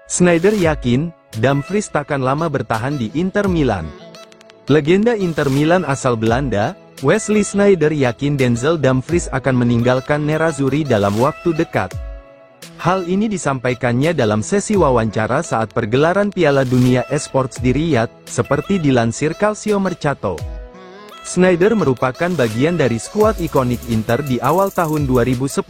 Sneijder yakin, Dumfries takkan lama bertahan di Inter Milan. Legenda Inter Milan asal Belanda, Wesley Sneijder yakin Denzel Dumfries akan meninggalkan Nerazzurri dalam waktu dekat. Hal ini disampaikannya dalam sesi wawancara saat pergelaran Piala Dunia Esports di Riyadh, seperti dilansir Calcio Mercato. Sneijder merupakan bagian dari skuad ikonik Inter di awal tahun 2010,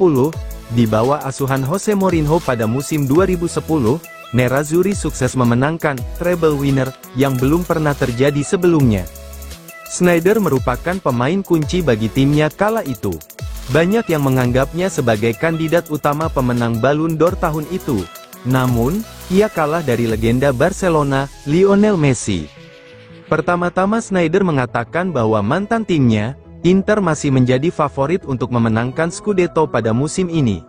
di bawah asuhan Jose Mourinho pada musim 2010. Nerazzurri sukses memenangkan treble winner yang belum pernah terjadi sebelumnya. Sneijder merupakan pemain kunci bagi timnya kala itu. Banyak yang menganggapnya sebagai kandidat utama pemenang Ballon d'Or tahun itu. Namun, ia kalah dari legenda Barcelona, Lionel Messi. Pertama-tama Sneijder mengatakan bahwa mantan timnya, Inter masih menjadi favorit untuk memenangkan Scudetto pada musim ini.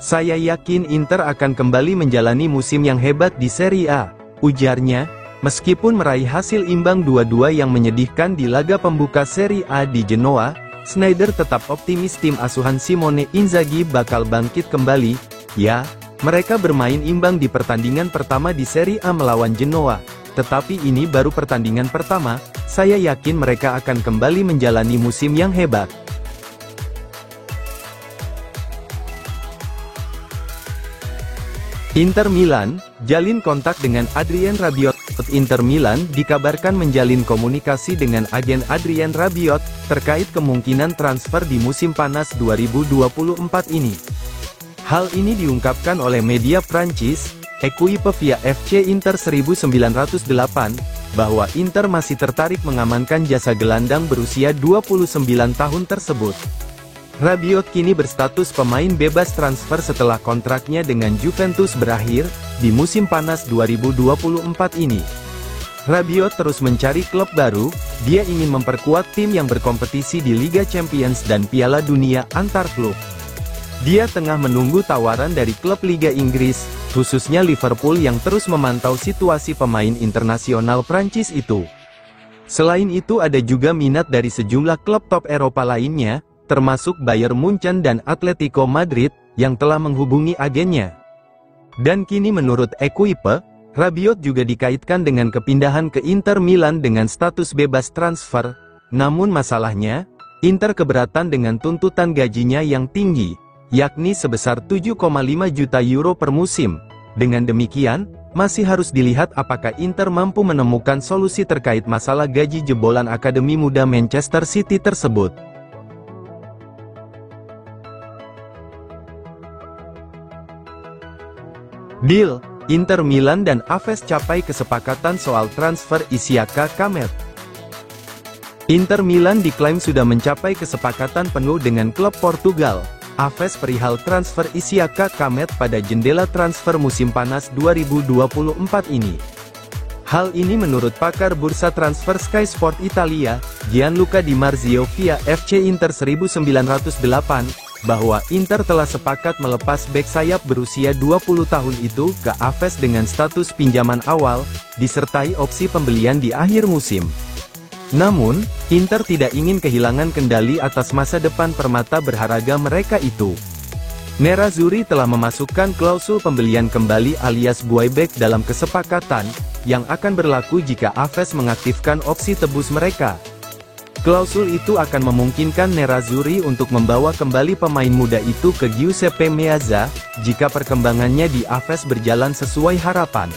"Saya yakin Inter akan kembali menjalani musim yang hebat di Serie A," ujarnya, meskipun meraih hasil imbang 2-2 yang menyedihkan di laga pembuka Serie A di Genoa. Sneijder tetap optimis tim asuhan Simone Inzaghi bakal bangkit kembali. "Ya, mereka bermain imbang di pertandingan pertama di Serie A melawan Genoa, tetapi ini baru pertandingan pertama, saya yakin mereka akan kembali menjalani musim yang hebat." Inter Milan, jalin kontak dengan Adrien Rabiot. Inter Milan dikabarkan menjalin komunikasi dengan agen Adrien Rabiot, terkait kemungkinan transfer di musim panas 2024 ini. Hal ini diungkapkan oleh media Prancis, Equipe via FC Inter 1908, bahwa Inter masih tertarik mengamankan jasa gelandang berusia 29 tahun tersebut. Rabiot kini berstatus pemain bebas transfer setelah kontraknya dengan Juventus berakhir, di musim panas 2024 ini. Rabiot terus mencari klub baru, dia ingin memperkuat tim yang berkompetisi di Liga Champions dan Piala Dunia antar klub. Dia tengah menunggu tawaran dari klub Liga Inggris, khususnya Liverpool yang terus memantau situasi pemain internasional Prancis itu. Selain itu ada juga minat dari sejumlah klub top Eropa lainnya, termasuk Bayern Munchen dan Atletico Madrid, yang telah menghubungi agennya. Dan kini menurut Equipe, Rabiot juga dikaitkan dengan kepindahan ke Inter Milan dengan status bebas transfer. Namun masalahnya, Inter keberatan dengan tuntutan gajinya yang tinggi, yakni sebesar 7,5 juta euro per musim. Dengan demikian, masih harus dilihat apakah Inter mampu menemukan solusi terkait masalah gaji jebolan Akademi Muda Manchester City tersebut. Deal, Inter Milan dan Aves capai kesepakatan soal transfer Isiaka Kamet. Inter Milan diklaim sudah mencapai kesepakatan penuh dengan klub Portugal, Aves perihal transfer Isiaka Kamet pada jendela transfer musim panas 2024 ini. Hal ini menurut pakar bursa transfer Sky Sport Italia, Gianluca Di Marzio via FC Inter 1908, bahwa Inter telah sepakat melepas bek sayap berusia 20 tahun itu ke Aves dengan status pinjaman awal, disertai opsi pembelian di akhir musim. Namun, Inter tidak ingin kehilangan kendali atas masa depan permata berharga mereka itu. Nerazzurri telah memasukkan klausul pembelian kembali alias buyback dalam kesepakatan, yang akan berlaku jika Aves mengaktifkan opsi tebus mereka. Klausul itu akan memungkinkan Nerazzurri untuk membawa kembali pemain muda itu ke Giuseppe Meazza, jika perkembangannya di Aves berjalan sesuai harapan.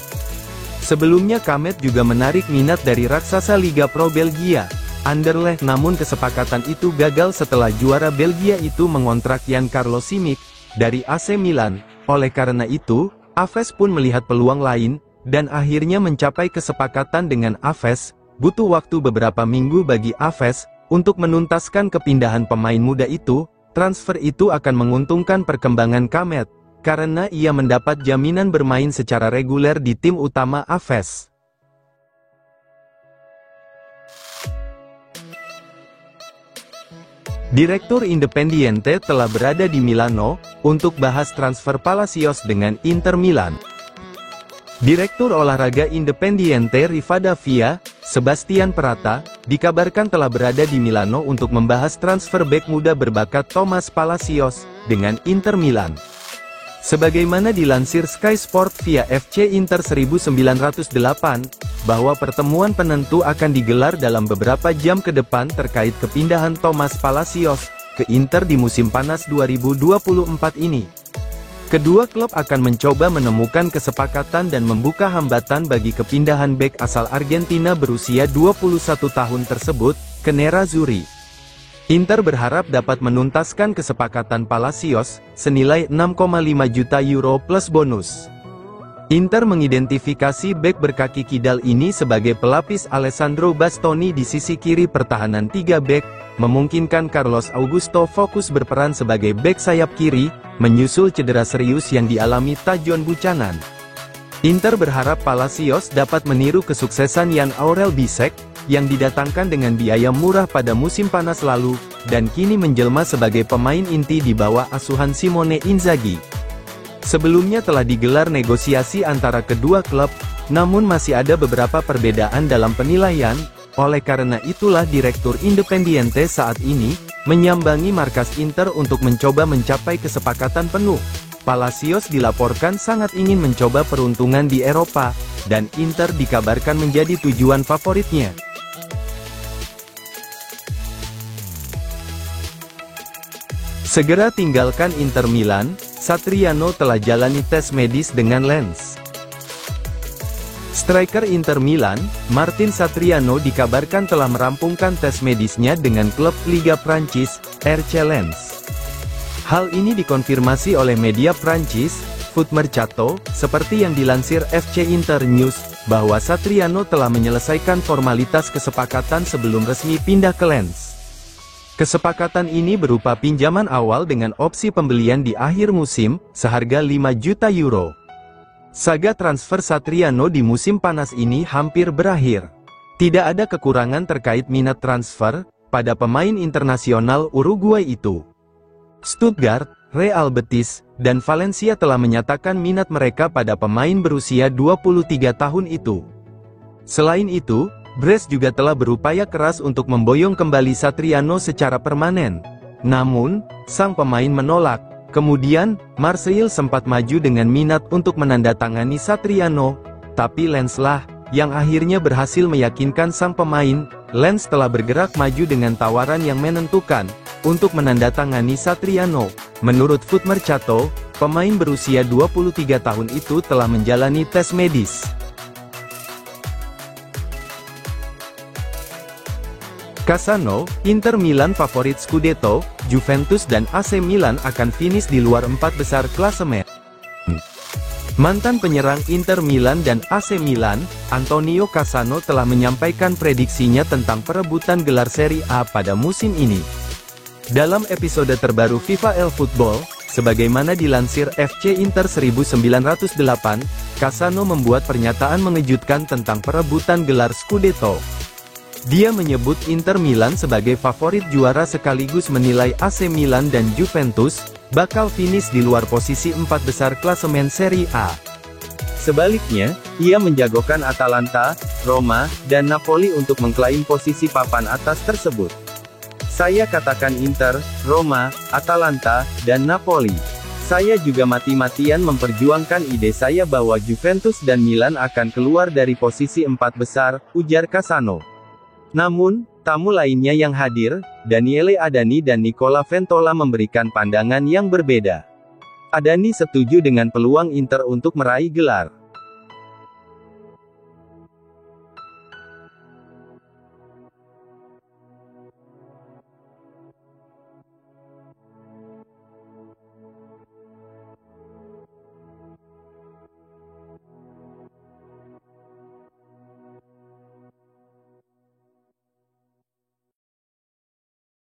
Sebelumnya Kamet juga menarik minat dari raksasa Liga Pro Belgia, Anderlecht, namun kesepakatan itu gagal setelah juara Belgia itu mengontrak Giancarlo Simic, dari AC Milan. Oleh karena itu, Aves pun melihat peluang lain, dan akhirnya mencapai kesepakatan dengan Aves. Butuh waktu beberapa minggu bagi Aves untuk menuntaskan kepindahan pemain muda itu. Transfer itu akan menguntungkan perkembangan Kamet, karena ia mendapat jaminan bermain secara reguler di tim utama Aves. Direktur Independiente telah berada di Milano untuk bahas transfer Palacios dengan Inter Milan. Direktur olahraga Independiente Rivadavia, Sebastian Prata, dikabarkan telah berada di Milano untuk membahas transfer bek muda berbakat Thomas Palacios dengan Inter Milan. Sebagaimana dilansir Sky Sport via FC Inter 1908, bahwa pertemuan penentu akan digelar dalam beberapa jam ke depan terkait kepindahan Thomas Palacios ke Inter di musim panas 2024 ini. Kedua klub akan mencoba menemukan kesepakatan dan membuka hambatan bagi kepindahan bek asal Argentina berusia 21 tahun tersebut ke Nerazzurri. Inter berharap dapat menuntaskan kesepakatan Palacios, senilai 6,5 juta euro plus bonus. Inter mengidentifikasi bek berkaki kidal ini sebagai pelapis Alessandro Bastoni di sisi kiri pertahanan 3 bek, memungkinkan Carlos Augusto fokus berperan sebagai bek sayap kiri, menyusul cedera serius yang dialami Tajon Buchanan. Inter berharap Palacios dapat meniru kesuksesan Jan Aurel Bisek, yang didatangkan dengan biaya murah pada musim panas lalu, dan kini menjelma sebagai pemain inti di bawah asuhan Simone Inzaghi. Sebelumnya telah digelar negosiasi antara kedua klub, namun masih ada beberapa perbedaan dalam penilaian, oleh karena itulah Direktur Independiente saat ini, menyambangi markas Inter untuk mencoba mencapai kesepakatan penuh. Palacios dilaporkan sangat ingin mencoba peruntungan di Eropa, dan Inter dikabarkan menjadi tujuan favoritnya. Segera tinggalkan Inter Milan, Satriano telah jalani tes medis dengan Lens. Striker Inter Milan, Martin Satriano dikabarkan telah merampungkan tes medisnya dengan klub Liga Prancis, RC Lens. Hal ini dikonfirmasi oleh media Prancis, Foot Mercato, seperti yang dilansir FC Inter News, bahwa Satriano telah menyelesaikan formalitas kesepakatan sebelum resmi pindah ke Lens. Kesepakatan ini berupa pinjaman awal dengan opsi pembelian di akhir musim, seharga 5 juta euro. Saga transfer Satriano di musim panas ini hampir berakhir. Tidak ada kekurangan terkait minat transfer pada pemain internasional Uruguay itu. Stuttgart, Real Betis, dan Valencia telah menyatakan minat mereka pada pemain berusia 23 tahun itu. Selain itu, Brest juga telah berupaya keras untuk memboyong kembali Satriano secara permanen. Namun, sang pemain menolak. Kemudian, Marseille sempat maju dengan minat untuk menandatangani Satriano, tapi Lens lah yang akhirnya berhasil meyakinkan sang pemain. Lens telah bergerak maju dengan tawaran yang menentukan untuk menandatangani Satriano. Menurut Foot Mercato, pemain berusia 23 tahun itu telah menjalani tes medis. Cassano, Inter Milan favorit Scudetto, Juventus dan AC Milan akan finish di luar 4 besar klasemen. Mantan penyerang Inter Milan dan AC Milan, Antonio Cassano telah menyampaikan prediksinya tentang perebutan gelar Serie A pada musim ini. Dalam episode terbaru FIFA El Football, sebagaimana dilansir FC Inter 1908, Cassano membuat pernyataan mengejutkan tentang perebutan gelar Scudetto. Dia menyebut Inter Milan sebagai favorit juara sekaligus menilai AC Milan dan Juventus bakal finish di luar posisi 4 besar klasemen Serie A. Sebaliknya, ia menjagokan Atalanta, Roma, dan Napoli untuk mengklaim posisi papan atas tersebut. Saya katakan Inter, Roma, Atalanta, dan Napoli. Saya juga mati-matian memperjuangkan ide saya bahwa Juventus dan Milan akan keluar dari posisi 4 besar, ujar Cassano. Namun, tamu lainnya yang hadir, Daniele Adani dan Nicola Ventola memberikan pandangan yang berbeda. Adani setuju dengan peluang Inter untuk meraih gelar.